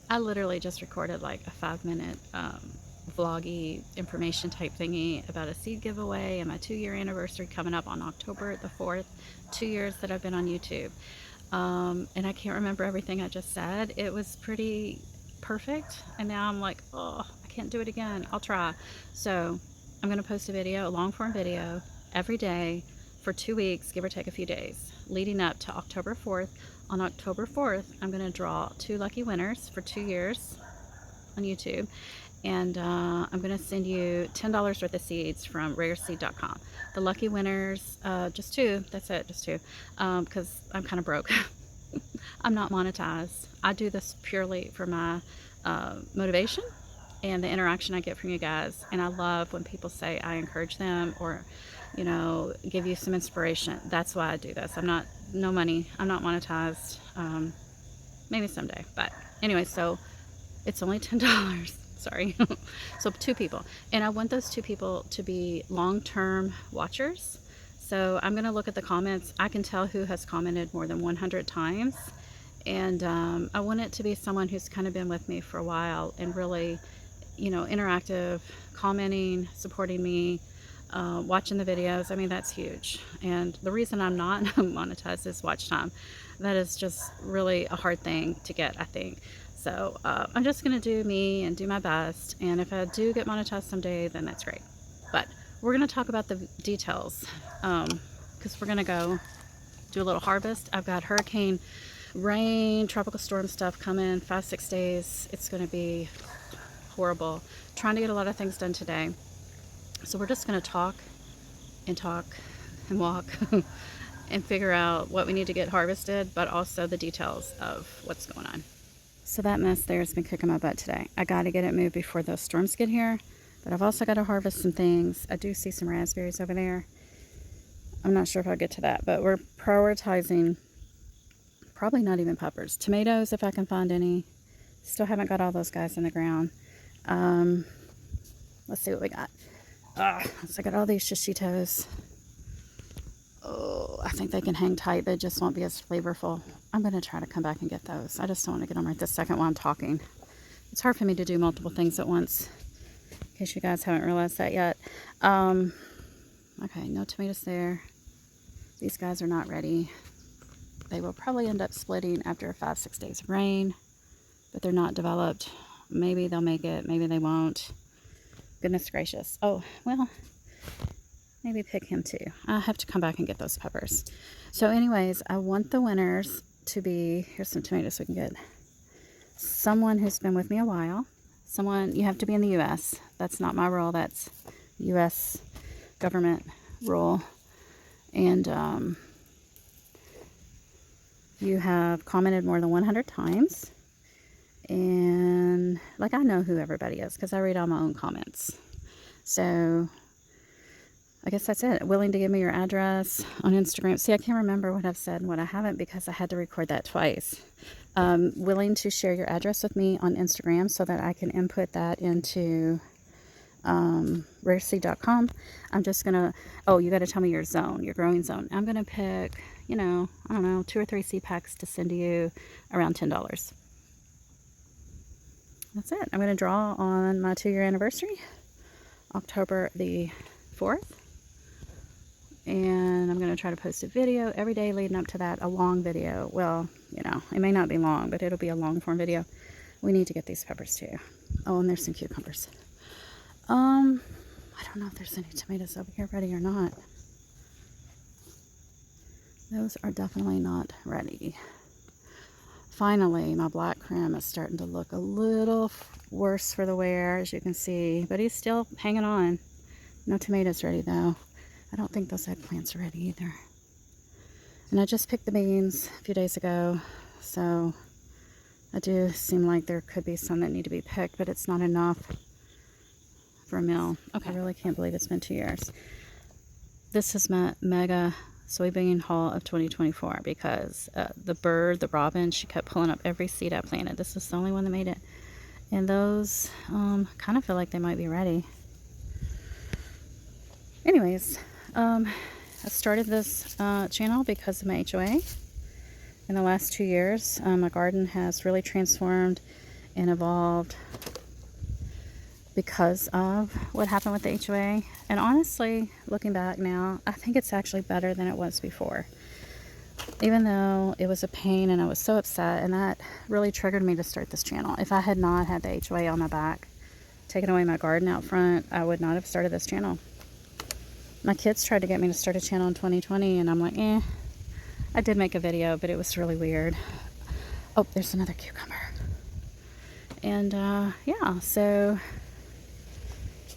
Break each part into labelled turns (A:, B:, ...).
A: I literally just recorded like a 5 minute vloggy information type thingy about a seed giveaway and my 2 year anniversary coming up on October the 4th. 2 years that I've been on YouTube. And I can't remember everything I just said. It was pretty perfect. And now I'm like, oh, I can't do it again. I'll try. So I'm going to post a video, a long form video, every day for 2 weeks, give or take a few days, leading up to October 4th. On October 4th, I'm going to draw 2 lucky winners for 2 years on YouTube. And I'm going to send you $10 worth of seeds from rareseed.com. The lucky winners, just 2, that's it, just 2, because I'm kind of broke. I'm not monetized. I do this purely for my motivation and the interaction I get from you guys. And I love when people say I encourage them or, you know, give you some inspiration. That's why I do this. I'm not, no money. I'm not monetized. Maybe someday. But anyway, so it's only $10. Sorry. So 2 people. And I want those 2 people to be long-term watchers. So I'm going to look at the comments. I can tell who has commented more than 100 times. And I want it to be someone who's kind of been with me for a while and really, you know, interactive, commenting, supporting me, watching the videos. I mean, that's huge. And the reason I'm not monetized is watch time. That is just really a hard thing to get, I think. So I'm just going to do me and do my best. And if I do get monetized someday, then that's great. But we're going to talk about the details because we're going to go do a little harvest. I've got hurricane rain, tropical storm stuff coming, 5-6 days. It's going to be horrible. Trying to get a lot of things done today. So we're just going to talk and walk and figure out what we need to get harvested, but also the details of what's going on. So that mess there has been kicking my butt today. I got to get it moved before those storms get here, but I've also got to harvest some things. I do see some raspberries over there. I'm not sure if I'll get to that, but we're prioritizing probably not even peppers. Tomatoes, if I can find any. Still haven't got all those guys in the ground. Let's see what we got. So I got all these shishitos. Oh, I think they can hang tight. They just won't be as flavorful. I'm going to try to come back and get those. I just don't want to get them right this second while I'm talking. It's hard for me to do multiple things at once, in case you guys haven't realized that yet. Okay, no tomatoes there. These guys are not ready. They will probably end up splitting after 5-6 days of rain, but they're not developed. Maybe they'll make it, maybe they won't. Goodness gracious. Oh, well, maybe pick him too. I'll have to come back and get those peppers. So anyways, I want the winners to be, here's some tomatoes we can get. Someone who's been with me a while. Someone, you have to be in the U.S. That's not my rule. That's U.S. government rule. And you have commented more than 100 times. And like, I know who everybody is because I read all my own comments. So I guess that's it. Willing to give me your address on Instagram. See, I can't remember what I've said and what I haven't because I had to record that twice. Willing to share your address with me on Instagram so that I can input that into rareseed.com. I'm just going to, oh, you got to tell me your zone, your growing zone. I'm going to pick, you know, I don't know, 2 or 3 seed packs to send to you around $10. That's it. I'm going to draw on my 2-year anniversary, October the 4th. And I'm going to try to post a video every day leading up to that, a long video. Well, you know, it may not be long, but it'll be a long form video. We need to get these peppers too. Oh, and there's some cucumbers. I don't know if there's any tomatoes over here ready or not. Those are definitely not ready. Finally, my black creme is starting to look a little worse for the wear, as you can see, but he's still hanging on. No tomatoes ready though. I don't think those eggplants are ready either. And I just picked the beans a few days ago, so I do seem like there could be some that need to be picked, but it's not enough for a meal. Okay, I really can't believe it's been 2 years. This is my mega soybean haul of 2024 because the bird, the robin, she kept pulling up every seed I planted. This is the only one that made it. And those kind of feel like they might be ready. Anyways, I started this channel because of my HOA. In the last 2 years, my garden has really transformed and evolved because of what happened with the HOA. And honestly, looking back now, I think it's actually better than it was before. Even though it was a pain and I was so upset, and that really triggered me to start this channel. If I had not had the HOA on my back, taken away my garden out front, I would not have started this channel. My kids tried to get me to start a channel in 2020, and I'm like, I did make a video, but it was really weird. Oh, there's another cucumber. And yeah, so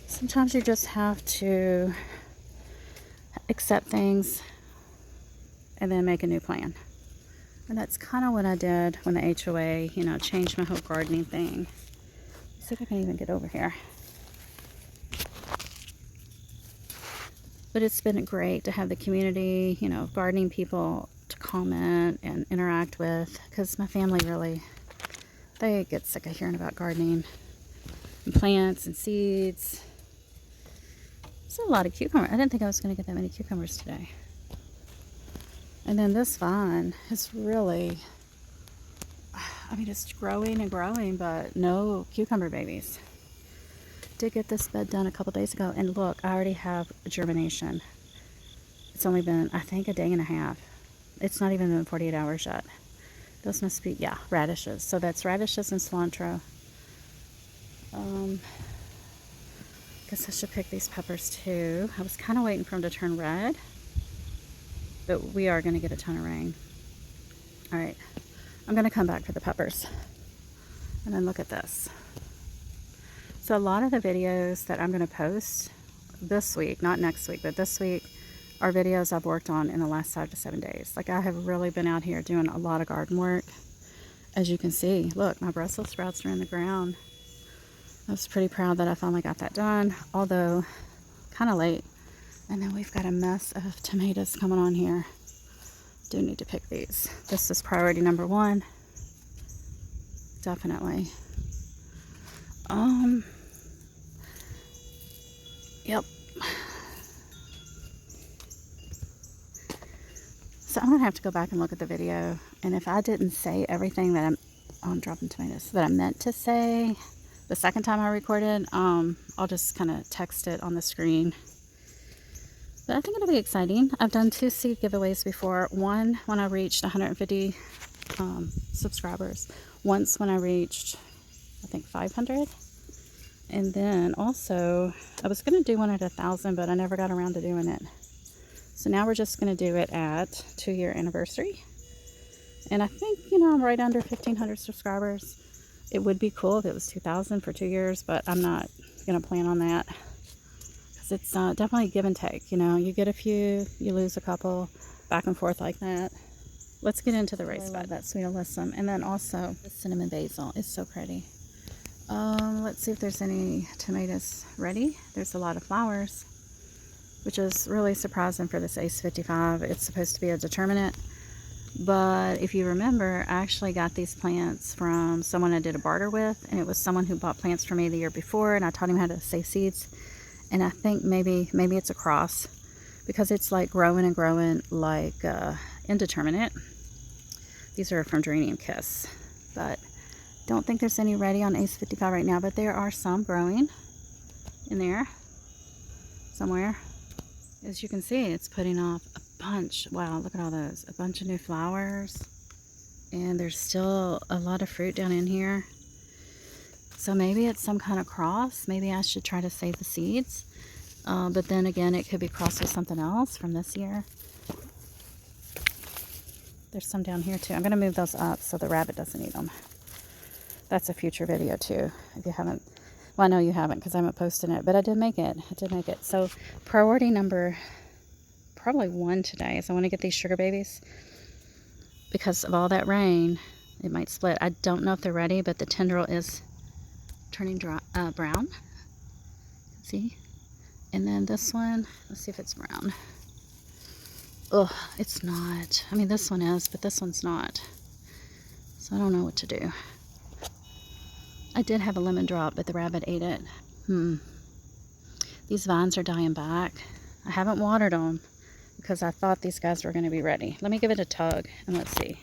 A: sometimes you just have to accept things and then make a new plan. And that's kind of what I did when the HOA, you know, changed my whole gardening thing. Let's see if I can even get over here. But it's been great to have the community, you know, gardening people to comment and interact with, because my family really, they get sick of hearing about gardening and plants and seeds. There's a lot of cucumbers. I didn't think I was going to get that many cucumbers today. And then this vine is really, I mean, it's growing and growing, but no cucumber babies. Did get this bed done a couple days ago, and look, I already have germination. It's only been, I think, a day and a half. It's not even been 48 hours yet. Those must be, yeah, radishes. So that's radishes and cilantro. Guess I should pick these peppers too. I was kind of waiting for them to turn red, but we are going to get a ton of rain. All right, I'm going to come back for the peppers. And then look at this. So a lot of the videos that I'm going to post this week, not next week, but this week, are videos I've worked on in the last 5 to 7 days. Like, I have really been out here doing a lot of garden work. As you can see, look, my Brussels sprouts are in the ground. I was pretty proud that I finally got that done, although kind of late. And then we've got a mess of tomatoes coming on here. Do need to pick these. This is priority number 1. Definitely. Yep. So I'm going to have to go back and look at the video. And if I didn't say everything that I'm dropping tomatoes, that I meant to say the second time I recorded, I'll just kind of text it on the screen. But I think it'll be exciting. I've done 2 seed giveaways before. One when I reached 150 subscribers. Once when I reached, I think, 500. And then also, I was going to do one at 1,000, but I never got around to doing it. So now we're just going to do it at 2-year anniversary. And I think, you know, I'm right under 1,500 subscribers. It would be cool if it was 2,000 for 2 years, but I'm not going to plan on that. Because it's definitely give and take. You know, you get a few, you lose a couple, back and forth like that. Let's get into the raised bed. That sweet alyssum. And then also the cinnamon basil is so pretty. Let's see if there's any tomatoes ready. There's a lot of flowers, which is really surprising for this Ace 55. It's supposed to be a determinate, but if you remember, I actually got these plants from someone I did a barter with, and it was someone who bought plants for me the year before, and I taught him how to save seeds. And I think maybe it's a cross, because it's like growing and growing like indeterminate. These are from Geranium Kiss, but don't think there's any ready on Ace 55 right now, but there are some growing in there somewhere. As you can see, it's putting off a bunch. Wow, look at all those. A bunch of new flowers. And there's still a lot of fruit down in here. So maybe it's some kind of cross. Maybe I should try to save the seeds. But then again, it could be crossed with something else from this year. There's some down here too. I'm going to move those up so the rabbit doesn't eat them. That's a future video too. If you haven't, well, I know you haven't because I haven't posted it, but I did make it. I did make it. So priority number probably 1 today is I want to get these sugar babies. Because of all that rain, it might split. I don't know if they're ready, but the tendril is turning brown. See? And then this one, let's see if it's brown. Ugh, it's not. I mean, this one is, but this one's not. So I don't know what to do. I did have a lemon drop, but the rabbit ate it. These vines are dying back. I haven't watered them because I thought these guys were going to be ready. Let me give it a tug and let's see.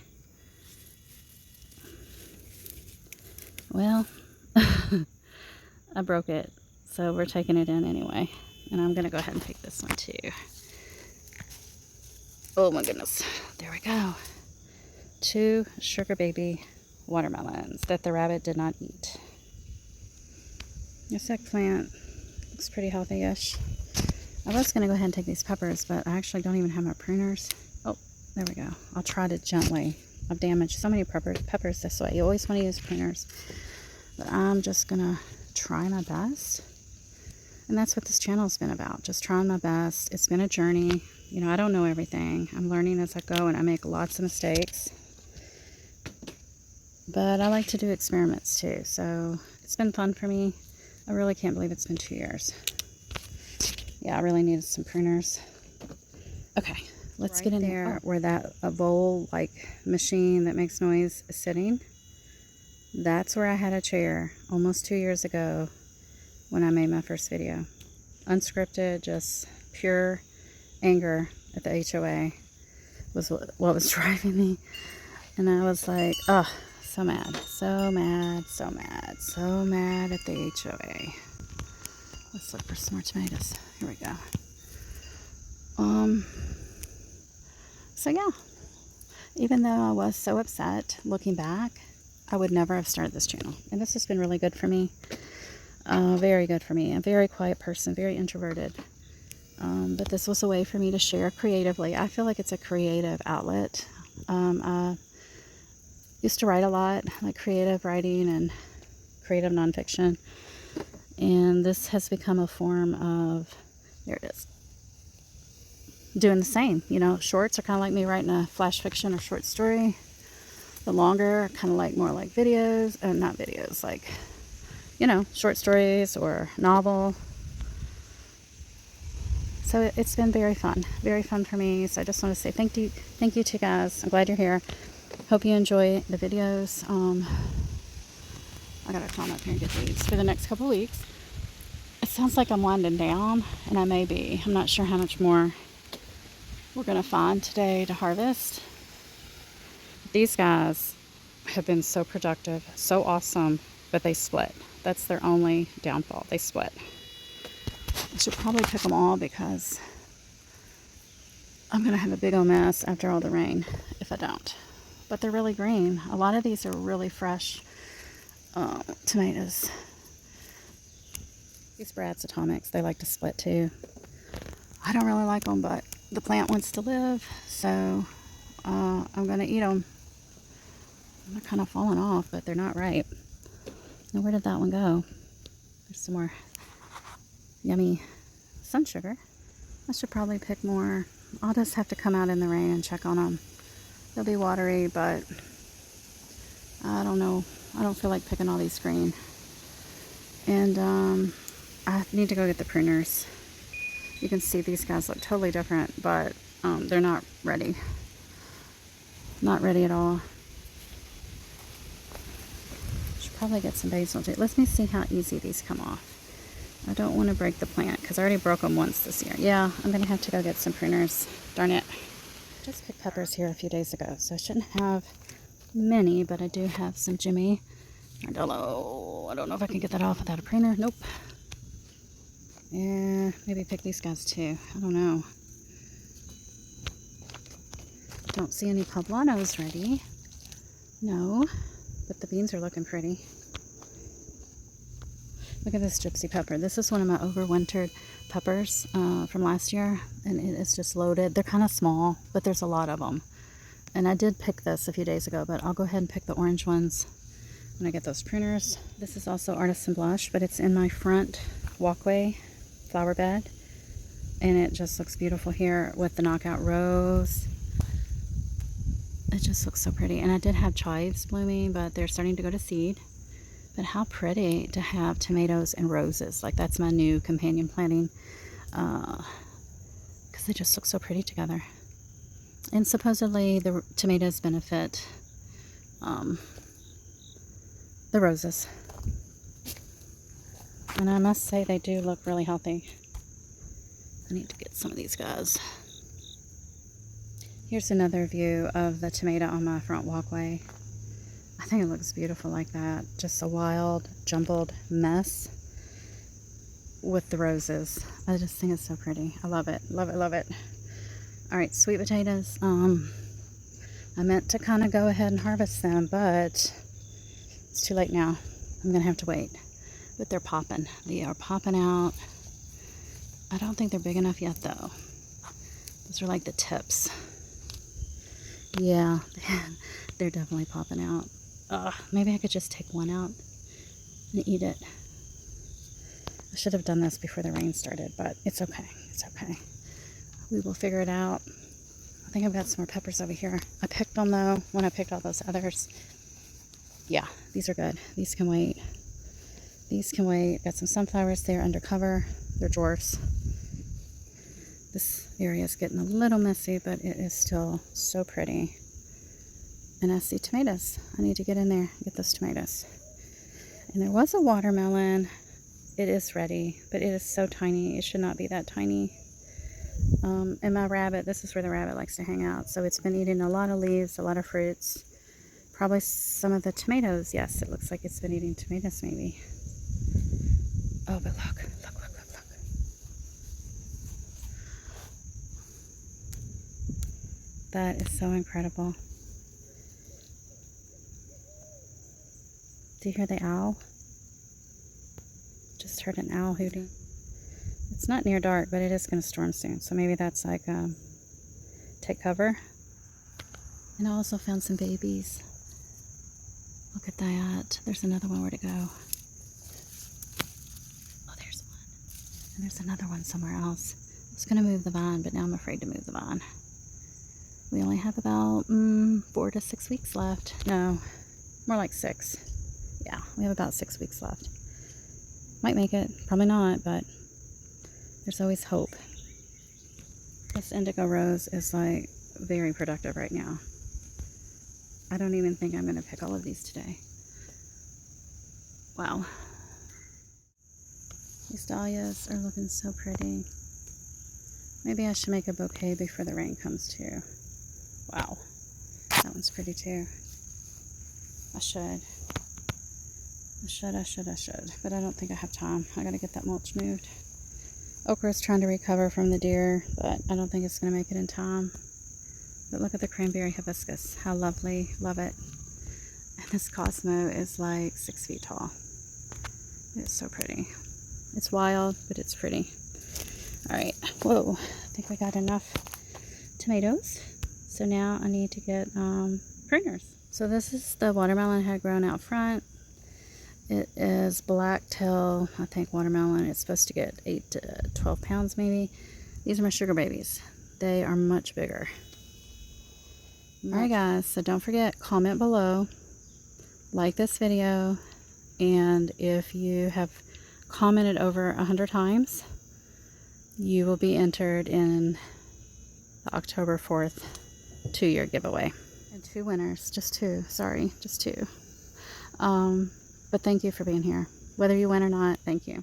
A: Well, I broke it, so we're taking it in anyway. And I'm gonna go ahead and take this one too. Oh my goodness, there we go. 2 sugar baby watermelons that the rabbit did not eat. This eggplant looks pretty healthy-ish. I was gonna go ahead and take these peppers, but I actually don't even have my pruners. Oh, there we go. I'll try to gently. I've damaged so many peppers this way. You always want to use pruners, but I'm just gonna try my best. And that's what this channel has been about, just trying my best. It's been a journey. You know, I don't know everything. I'm learning as I go, and I make lots of mistakes. But I like to do experiments too, so it's been fun for me. I really can't believe it's been 2 years. Yeah, I really needed some pruners. Okay, let's get in there where that bowl-like machine that makes noise is sitting. That's where I had a chair almost 2 years ago when I made my first video. Unscripted, just pure anger at the HOA was what was driving me. And I was like, oh, so mad, so mad, so mad, so mad at the HOA. Let's look for some more tomatoes. Here we go. So yeah, even though I was so upset looking back, I would never have started this channel. And this has been really good for me. Very good for me. I'm a very quiet person, very introverted. But this was a way for me to share creatively. I feel like it's a creative outlet. I used to write a lot, like creative writing and creative nonfiction. And this has become a form of, there it is, doing the same. You know, shorts are kind of like me writing a flash fiction or short story. The longer, kind of like more like videos, not videos, like, you know, short stories or novel. So it's been very fun for me. So I just want to say thank you to you guys. I'm glad you're here. Hope you enjoy the videos. I gotta climb up here and get these for the next couple weeks. It sounds like I'm winding down, and I may be. I'm not sure how much more we're gonna find today to harvest. These guys have been so productive, so awesome, but they split. That's their only downfall. They split. I should probably pick them all because I'm gonna have a big old mess after all the rain if I don't. But they're really green. A lot of these are really fresh tomatoes. These Brad's Atomics, they like to split too. I don't really like them, but the plant wants to live, so I'm gonna eat them. They're kind of falling off, but they're not ripe. Now, where did that one go? There's some more yummy sun sugar. I should probably pick more. I'll just have to come out in the rain and check on them. They'll be watery, but I don't know. I don't feel like picking all these green. And I need to go get the pruners. You can see these guys look totally different, but they're not ready. Not ready at all. Should probably get some basil too. Let me see how easy these come off. I don't want to break the plant because I already broke them once this year. Yeah, I'm going to have to go get some pruners. Darn it. Just picked peppers here a few days ago, so I shouldn't have many, but I do have some Jimmy. I don't know if I can get that off without a pruner. Nope. Yeah, maybe pick these guys too. I don't know. Don't see any poblanos ready. No, but the beans are looking pretty. Look at this gypsy pepper. This is one of my overwintered peppers from last year, and it is just loaded. They're kind of small, but there's a lot of them. And I did pick this a few days ago, but I'll go ahead and pick the orange ones when I get those pruners. This is also Artisan Blush, but it's in my front walkway flower bed, and it just looks beautiful here with the knockout rose. It just looks so pretty. And I did have chives blooming, but they're starting to go to seed. But how pretty to have tomatoes and roses. Like, that's my new companion planting, because they just look so pretty together. And supposedly the tomatoes benefit the roses. And I must say they do look really healthy. I need to get some of these guys. Here's another view of the tomato on my front walkway. I think it looks beautiful like that. Just a wild, jumbled mess with the roses. I just think it's so pretty. I love it. Love it, love it. All right, sweet potatoes. I meant to kind of go ahead and harvest them, but it's too late now. I'm gonna have to wait. But they're popping. They are popping out. I don't think they're big enough yet though. Those are like the tips. Yeah, they're definitely popping out. Maybe I could just take one out and eat it. I should have done this before the rain started, but it's okay. It's okay. We will figure it out. I think I've got some more peppers over here. I picked them though when I picked all those others. Yeah, these are good. These can wait. These can wait. Got some sunflowers there under cover. They're dwarfs. This area is getting a little messy, but it is still so pretty. And I see tomatoes. I need to get in there and get those tomatoes. And there was a watermelon. It is ready, but it is so tiny. It should not be that tiny. And my rabbit, this is where the rabbit likes to hang out. So it's been eating a lot of leaves, a lot of fruits. Probably some of the tomatoes. Yes, it looks like it's been eating tomatoes maybe. Oh, but look. That is so incredible. Do you hear the owl? Just heard an owl hooting. It's not near dark, but it is going to storm soon. So maybe that's like take cover. And I also found some babies. Look at that. There's another one. Where'd it go? Oh, there's one. And there's another one somewhere else. I was going to move the vine, but now I'm afraid to move the vine. We only have about 4 to 6 weeks left. No, more like 6. Yeah, we have about 6 weeks left. Might make it, probably not, but there's always hope. This indigo rose is like very productive right now. I don't even think I'm going to pick all of these today. Wow. These dahlias are looking so pretty. Maybe I should make a bouquet before the rain comes too. Wow. That one's pretty too. I should. But I don't think I have time. I gotta get that mulch moved. Okra is trying to recover from the deer, but I don't think it's gonna make it in time. But look at the cranberry hibiscus. How lovely. Love it. And this Cosmo is like 6 feet tall. It's so pretty. It's wild, but it's pretty. All right. Whoa. I think we got enough tomatoes. So now I need to get pruners. So this is the watermelon I had grown out front. It is blacktail, I think, watermelon. It's supposed to get 8 to 12 pounds maybe. These are my sugar babies. They are much bigger. Alright guys, so don't forget, comment below, like this video, and if you have commented over 100 times, you will be entered in the October 4th 2-year giveaway. And 2 winners, just 2, sorry, just 2. But thank you for being here. Whether you win or not, thank you.